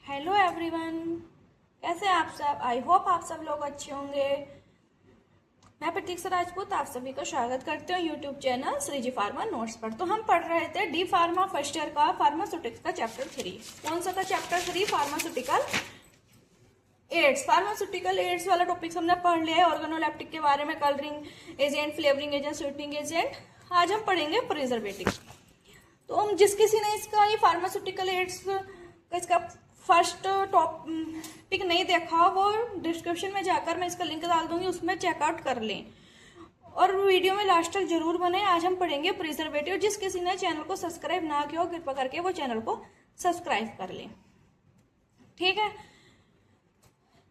Hello everyone, कैसे हैं आप सब। आई होप आप सब लोग अच्छे होंगे। मैं प्रतीक्षा राजपूत आप सभी को स्वागत करती हूँ YouTube channel Shreeji pharma notes पर। तो हम पढ़ रहे थे डी फार्मा फर्स्ट ईयर का फार्मास्यूटिक्स का चैप्टर 3। कौन सा था chapter 3? Pharmaceutical aids. Pharmaceutical aids वाला टॉपिक्स हमने पढ़ लिया है। ऑर्गेनोलेप्टिक के बारे में, colouring agent, flavouring agent, sweetening agent. आज हम पढ़ेंगे प्रिजर्वेटिव। तो हम जिस किसी ने इसका ये फार्मास्यूटिकल एड्स का इसका फर्स्ट टॉपिक नहीं देखा, वो डिस्क्रिप्शन में जाकर मैं इसका लिंक डाल दूंगी, उसमें चेकआउट कर लें और वीडियो में लास्ट तक जरूर बने। आज हम पढ़ेंगे प्रिजर्वेटिव। जिस किसी ने चैनल को सब्सक्राइब ना किया हो, कृपया करके वो चैनल को सब्सक्राइब कर लें। ठीक है,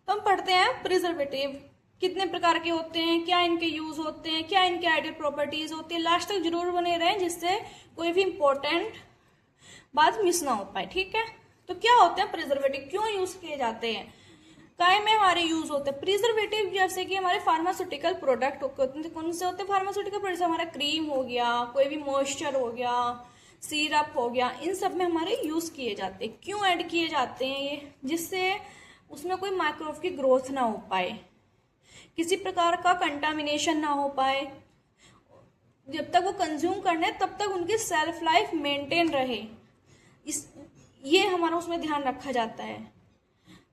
तो हम पढ़ते हैं प्रिजर्वेटिव कितने प्रकार के होते हैं, क्या इनके यूज होते हैं, क्या इनके आइडियल प्रॉपर्टीज होती है। लास्ट तक जरूर बने रहें जिससे कोई भी इंपॉर्टेंट बात मिस ना हो पाए। ठीक है, तो क्या होते हैं प्रिजर्वेटिव, क्यों यूज किए जाते हैं, काय में हमारे यूज होते हैं प्रिजर्वेटिव। जैसे कि हमारे फार्मास्यूटिकल प्रोडक्ट होते हैं। कौन से होते हैं फार्मास्यूटिकल प्रोडक्ट? हमारा क्रीम हो गया, कोई भी मॉइस्चर हो गया, सिरप हो गया, इन सब में हमारे यूज किए जाते हैं। क्यों ऐड किए जाते हैं ये? जिससे उसमें कोई माइक्रोब की ग्रोथ ना हो पाए, किसी प्रकार का कंटामिनेशन ना हो पाए। जब तक वो कंज्यूम करने तब तक उनकी सेल्फ लाइफ मेंटेन रहे, ये हमारा उसमें ध्यान रखा जाता है।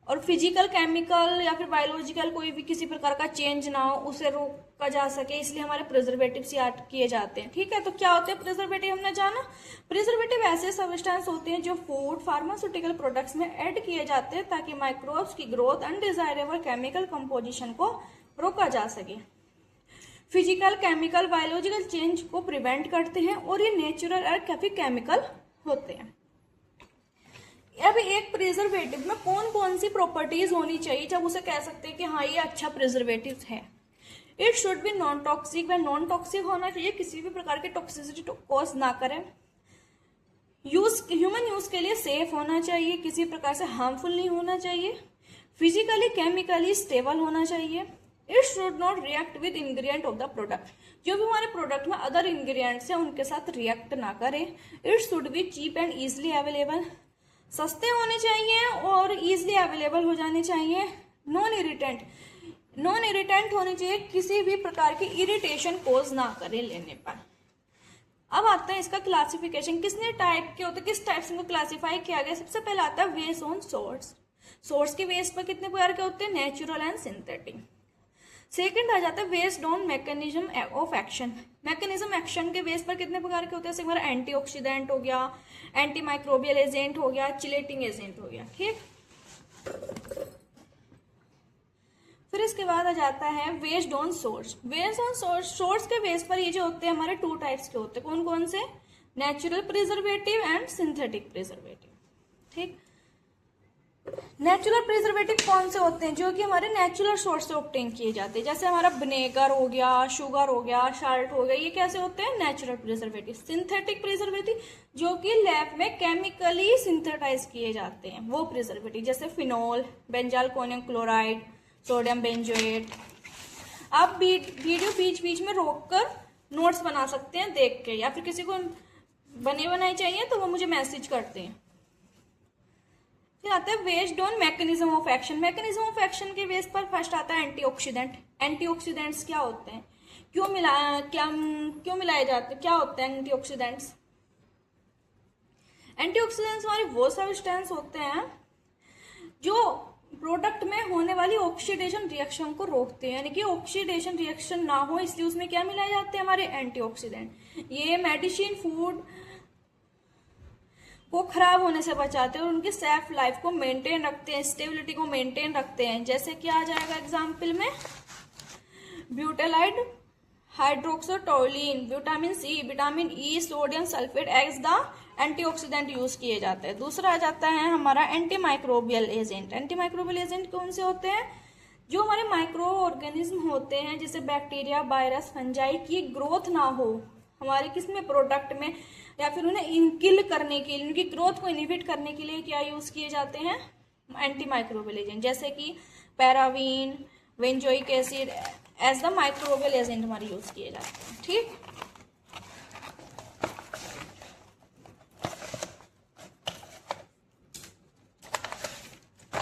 और फिजिकल, केमिकल या फिर बायोलॉजिकल कोई भी किसी प्रकार का चेंज ना हो, उसे रोका जा सके, इसलिए हमारे प्रिजर्वेटिव्स ऐड किए जाते हैं। ठीक है, तो क्या होते हैं प्रिजर्वेटिव हमने जाना। प्रिजर्वेटिव ऐसे सब्सटेंस होते हैं जो फूड, फार्मास्यूटिकल प्रोडक्ट्स में ऐड किए जाते हैं ताकि माइक्रोब्स की ग्रोथ, अनडिजायरेबल केमिकल कंपोजिशन को रोका जा सके। फिजिकल, केमिकल, बायोलॉजिकल चेंज को प्रिवेंट करते हैं और ये नेचुरल और काफी केमिकल होते हैं। अब एक प्रिजर्वेटिव में कौन कौन सी प्रॉपर्टीज होनी चाहिए जब उसे कह सकते हैं कि हाँ ये अच्छा प्रिजर्वेटिव है? It should B non toxic. वह नॉन टॉक्सिक होना चाहिए, किसी भी प्रकार की टॉक्सिसिटी कॉज ना करे। ह्यूमन यूज के लिए सेफ होना चाहिए, किसी प्रकार से हार्मफुल नहीं होना चाहिए। फिजिकली, केमिकली स्टेबल होना चाहिए। It should not react with ingredient of the product. जो भी हमारे प्रोडक्ट में अदर इंग्रेडिएंट्स हैं उनके साथ रिएक्ट ना करे। It should be cheap and easily available. सस्ते होने चाहिए और इजिली अवेलेबल हो जाने चाहिए। नॉन इरिटेंट होने चाहिए, किसी भी प्रकार की इरिटेशन कोज ना करे लेने पर। अब आता है इसका क्लासिफिकेशन, किसने टाइप के होते, किस टाइप से इनको क्लासिफाई किया गया। सबसे पहले आता है वेस्ट ऑन सोर्स। सोर्स के बेस पर कितने प्रकार के होते हैं? Natural and synthetic. सेकंड आ जाता है based on mechanism of action. Mechanism action के बेस पर कितने प्रकार के होते हैं? जैसे हमारा एंटीऑक्सीडेंट हो गया, एंटी माइक्रोबियल एजेंट हो गया, चिलेटिंग एजेंट हो गया। ठीक, फिर इसके बाद आ जाता है based on source. Based on source, source के बेस पर ये जो होते हैं हमारे टू टाइप्स के होते हैं। कौन कौन से? Natural preservative and synthetic preservative. ठीक, नेचुरल प्रिजर्वेटिव कौन से होते हैं? जो कि हमारे नेचुरल सोर्स से ऑब्टेन किए जाते हैं। जैसे हमारा विनेगर हो गया, शुगर हो गया, साल्ट हो गया, ये कैसे होते हैं? Natural preservative. सिंथेटिक प्रिजर्वेटिव जो कि लैब में केमिकली सिंथेटाइज किए जाते हैं, वो प्रिजर्वेटिव। जैसे phenol, benzalkonium chloride, sodium benzoate. आप वीडियो बीच बीच में रोककर नोट्स बना सकते हैं देख के, या फिर किसी को बने बनाए चाहिए तो वो मुझे मैसेज करते हैं। फिर आता है based on mechanism of action. Mechanism of action के बेस पर फर्स्ट आता है एंटीऑक्सीडेंट। एंटीऑक्सीडेंट्स क्या होते हैं, क्यों मिलाए जाते हैं, क्या होते हैं एंटीऑक्सीडेंट्स? एंटीऑक्सीडेंट्स हमारे वो सब्सटेंस होते हैं जो प्रोडक्ट में होने वाली ऑक्सीडेशन रिएक्शन को रोकते हैं, यानी कि ऑक्सीडेशन रिएक्शन ना हो, इसलिए उसमें क्या मिलाए जाते हैं? हमारे एंटीऑक्सीडेंट। ये मेडिसिन, फूड को खराब होने से बचाते हैं और उनकी सेल्फ लाइफ को मेंटेन रखते हैं, स्टेबिलिटी को मेंटेन रखते हैं। जैसे कि आ जाएगा एग्जाम्पल में butylated hydroxytoluene, vitamin C, vitamin E, sodium sulphate as the antioxidant use किए जाते हैं। दूसरा आ जाता है हमारा anti microbial agent. Anti microbial agent कौन से होते हैं? जो हमारे माइक्रो ऑर्गेनिज्म होते हैं, जैसे बैक्टीरिया, वायरस, फंजाई की ग्रोथ ना हो हमारे किसमें, प्रोडक्ट में, या फिर उन्हें किल करने के लिए, उनकी ग्रोथ को इनहिबिट करने के लिए क्या यूज किए जाते हैं? Anti microbial agent. जैसे कि paraben, benzoic acid as the microbial agent हमारे यूज किए जाते हैं। ठीक,